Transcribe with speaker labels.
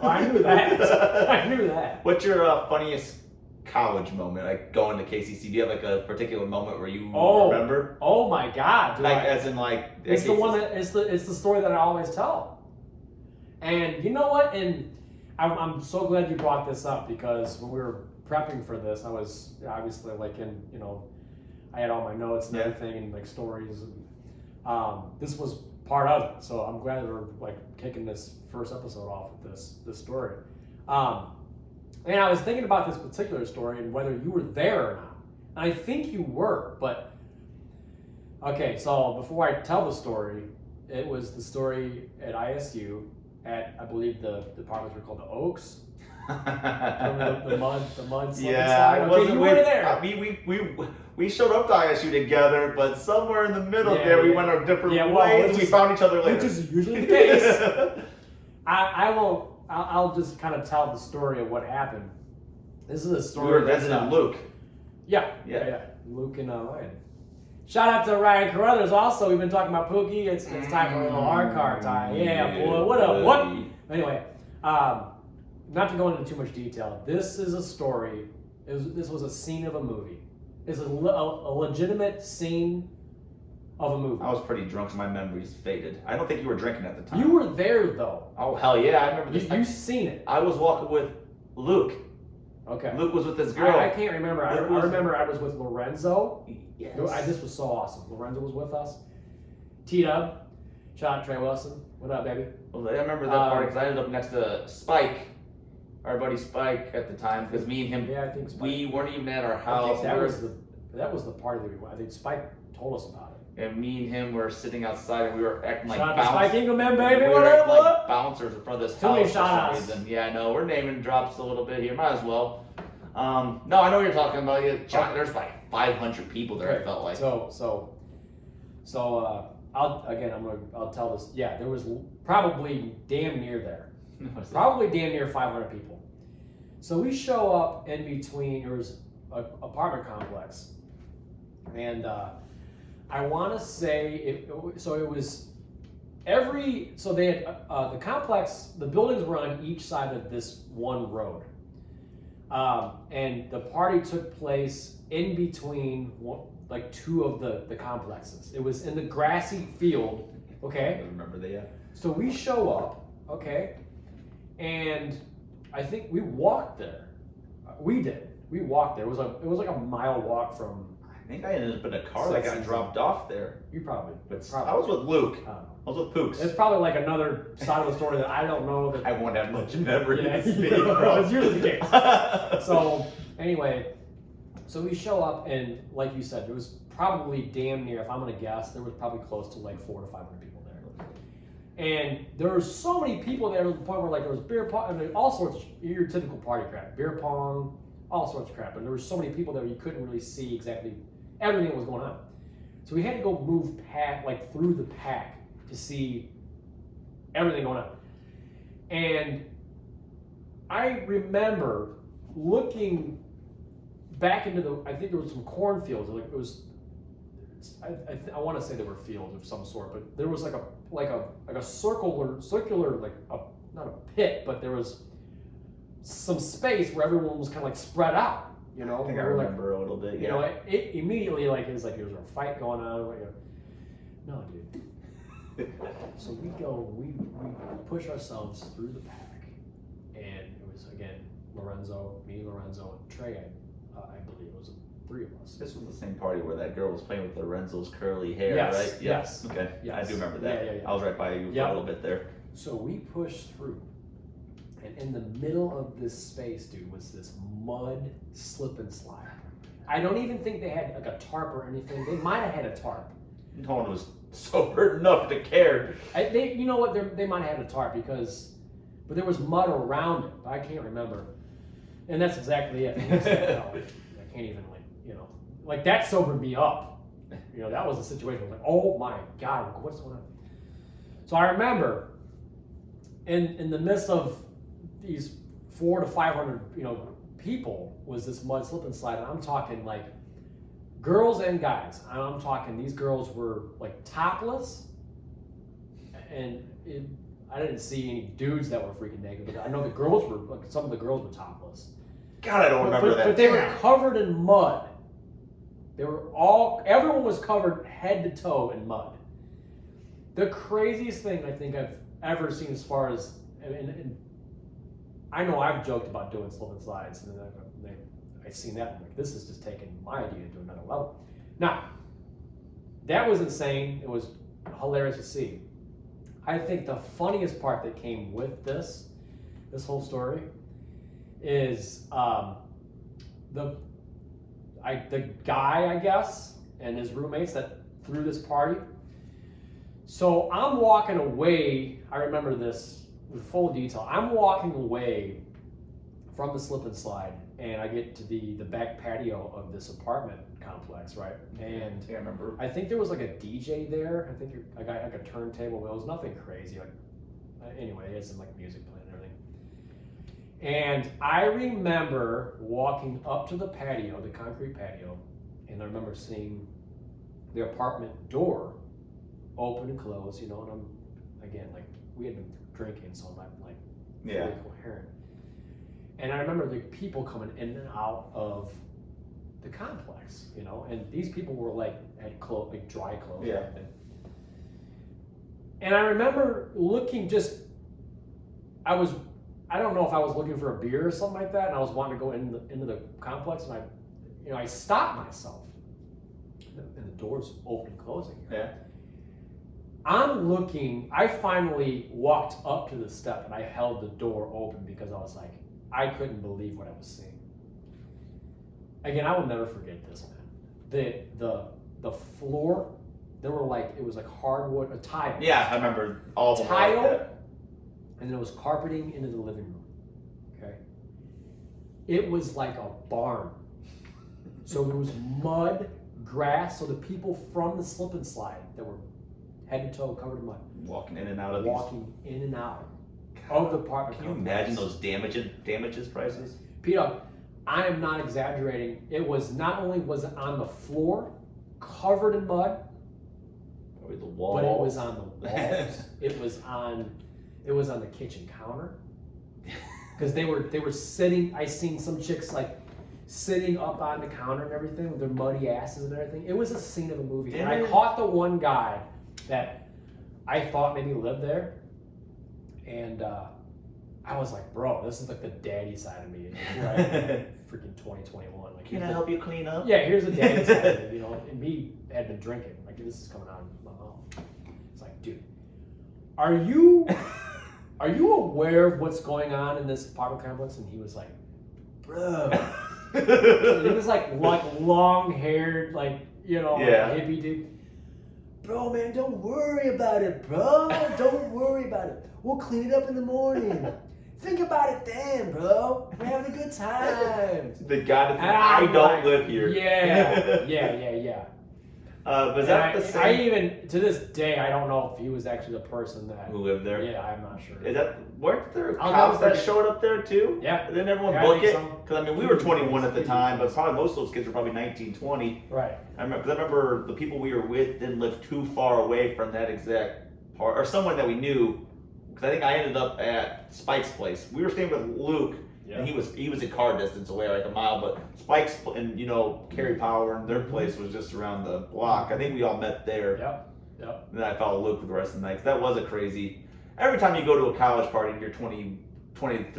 Speaker 1: I knew that. I knew that.
Speaker 2: What's your funniest college moment? Like going to KCC? Do you have like a particular moment where you remember?
Speaker 1: Oh my God!
Speaker 2: As in like
Speaker 1: it's
Speaker 2: KCC.
Speaker 1: the one that it's the story that I always tell. And you know what? And I'm so glad you brought this up, because when we were prepping for this, I was obviously like I had all my notes and everything and like stories. And, this was part of it, so I'm glad we're like kicking this first episode off with this story. And I was thinking about this particular story and whether you were there or not. And I think you were, but okay. So before I tell the story, it was the story at ISU at, I believe the departments were called the Oaks. the mud.
Speaker 2: Yeah,
Speaker 1: I wasn't. You were there.
Speaker 2: I mean, we showed up to ISU together, but somewhere in the middle we went our different ways, and we found each other later.
Speaker 1: Which is usually the case. I'll just kind of tell the story of what happened. This is a story.
Speaker 2: We were visiting Luke.
Speaker 1: Yeah. Luke and Ryan. Shout out to Ryan Carruthers. Also, we've been talking about Pookie. It's time for a little hard car time. Yeah, boy. What up? What? Anyway, not to go into too much detail. This is a story. This was a scene of a movie. It's a legitimate scene of a movie.
Speaker 2: I was pretty drunk, so my memory's faded. I don't think you were drinking at the time.
Speaker 1: You were there though.
Speaker 2: Oh hell yeah, I remember this.
Speaker 1: You've seen it.
Speaker 2: I was walking with Luke.
Speaker 1: Okay.
Speaker 2: Luke was with this girl.
Speaker 1: I can't remember. I remember I was with Lorenzo.
Speaker 2: Yes.
Speaker 1: This was so awesome. Lorenzo was with us. T-Dub. Shout out Trey Wilson. What up, baby?
Speaker 2: Well, I remember that part because I ended up next to Spike, our buddy Spike at the time, because me and him,
Speaker 1: I think Spike.
Speaker 2: We weren't even at our house.
Speaker 1: That was the party that we went. I think Spike told us about it.
Speaker 2: And me and him were sitting outside, and we were acting like
Speaker 1: bouncers. Spike Engelman, baby.
Speaker 2: We were acting like bouncers in front of this house for some reason. Yeah, no, we're naming drops a little bit here. Might as well. No, I know what you're talking about. There's like 500 people there. Right. I felt like.
Speaker 1: So, I'll tell this. Yeah, there was probably damn near there. Probably damn near 500 people. So we show up in between. There was an apartment complex, and I want to say it was every. So they had the complex. The buildings were on each side of this one road. And the party took place in between like two of the complexes. It was in the grassy field, okay?
Speaker 2: I remember that, yeah.
Speaker 1: So we show up, okay, and I think we walked there. We did. We walked there. It was like a mile walk from.
Speaker 2: I think I ended up in a car that got dropped off there.
Speaker 1: You probably.
Speaker 2: I was with Luke. I was with Pooks.
Speaker 1: It's probably like another side of the story that I don't know. That
Speaker 2: I won't have much memory.
Speaker 1: Yeah, it's usually the case. So anyway, so we show up, and like you said, there was probably damn near, if I'm gonna guess, there was probably close to like 400 to 500 people there. And there were so many people there to the point where like there was beer pong, I mean, all sorts of your typical party crap, beer pong, all sorts of crap. And there were so many people there you couldn't really see exactly everything that was going on. So we had to go move through the pack to see everything going on. And I remember looking back into I think there was some cornfields. Like it was, I want to say there were fields of some sort, but there was like a circular not a pit, but there was some space where everyone was kind of like spread out. You know,
Speaker 2: I think I remember a little bit. Yeah.
Speaker 1: You know, it immediately it was like there was a fight going on. Like, no, dude. So we push ourselves through the pack, and it was again Lorenzo, and Trey. I believe it was 3 of us.
Speaker 2: This was the same party where that girl was playing with Lorenzo's curly hair,
Speaker 1: yes,
Speaker 2: right?
Speaker 1: Yes.
Speaker 2: Okay.
Speaker 1: Yes.
Speaker 2: I do remember that.
Speaker 1: Yeah.
Speaker 2: I was right by you for a little bit there.
Speaker 1: So we pushed through. And in the middle of this space, dude, was this mud slip and slide. I don't even think they had like a tarp or anything. They might have had a tarp.
Speaker 2: No one was sober enough to care.
Speaker 1: You know what? They might have had a tarp but there was mud around it. I can't remember. And that's exactly it. I can't even like that sobered me up. That was a situation. I was like, oh my God, what's going on? So I remember in the midst of these 400 to 500, people was this mud slip and slide, and I'm talking like girls and guys. I'm talking these girls were like topless, and I didn't see any dudes that were freaking naked. But I know the girls were, like, some of the girls were topless.
Speaker 2: God, I don't remember that.
Speaker 1: But they were covered in mud. Everyone was covered head to toe in mud. The craziest thing I think I've ever seen as far as, and I know I've joked about doing slip and slides, and then I've seen that. I'm like, this is just taking my idea to another level. Now, that was insane. It was hilarious to see. I think the funniest part that came with this whole story, is the guy, I guess, and his roommates that threw this party. So I'm walking away. I remember this with full detail. I'm walking away from the slip and slide, and I get to the back patio of this apartment complex, right? And
Speaker 2: I remember.
Speaker 1: I think there was like a DJ there. I think I got like a turntable. Well, it was nothing crazy. Like, anyway, it had some like music playing and everything. And I remember walking up to the patio, the concrete patio, and I remember seeing the apartment door open and close, and I'm, again, like, we had been drinking, so I'm not like fully coherent. And I remember the people coming in and out of the complex, and these people were like, had clothes, like dry clothes.
Speaker 2: Yeah.
Speaker 1: And I remember looking I don't know if I was looking for a beer or something like that, and I was wanting to go into the complex, and I stopped myself, and the doors open and closing.
Speaker 2: Yeah.
Speaker 1: I'm looking. I finally walked up to the step, and I held the door open because I was like, I couldn't believe what I was seeing. Again, I will never forget this, man. The floor, there were like, it was like hardwood, a tile.
Speaker 2: Yeah, I remember all of them.
Speaker 1: Tile.
Speaker 2: Like that.
Speaker 1: And then it was carpeting into the living room. Okay. It was like a barn. So there was mud, grass. So the people from the slip and slide that were head to toe covered in mud,
Speaker 2: walking in and out of
Speaker 1: the apartment.
Speaker 2: Can you imagine those damages prices?
Speaker 1: Peter, I am not exaggerating. It was not only was it on the floor, covered in mud,
Speaker 2: probably the walls,
Speaker 1: but it was on the walls. It was on the kitchen counter, because they were sitting. I seen some chicks like sitting up on the counter and everything with their muddy asses and everything. It was a scene of a movie. And I caught the one guy that I thought maybe lived there, and I was like, bro, this is like the daddy side of me. Right? Freaking 2021. Like,
Speaker 2: can I help you clean up?
Speaker 1: Yeah, here's the daddy side of me. And me had been drinking. Like, this is coming out of my mouth. It's like, dude, are you aware of what's going on in this apartment complex? And he was like, bro. He was like long-haired, hippie dude. Bro, man, don't worry about it, bro. Don't worry about it. We'll clean it up in the morning. Think about it then, bro. We're having a good time.
Speaker 2: The guy that I don't live here.
Speaker 1: Yeah.
Speaker 2: But is that the same?
Speaker 1: I even, to this day, I don't know if he was actually the person
Speaker 2: who lived there.
Speaker 1: Yeah, I'm not sure.
Speaker 2: Weren't there cops that showed up there too?
Speaker 1: Yeah.
Speaker 2: Didn't everyone book it? Because we were 21 at the time, but probably most of those kids were probably 19, 20.
Speaker 1: Right.
Speaker 2: I remember the people we were with didn't live too far away from that exact part, or someone that we knew. Because I think I ended up at Spike's place. We were staying with Luke. Yeah. And he was a car distance away, like a mile, but Spike's and Carrie Power and their place was just around the block. I think we all met there.
Speaker 1: Yep.
Speaker 2: And then I followed Luke for the rest of the night. 'Cause that was a crazy. Every time you go to a college party and you're 20,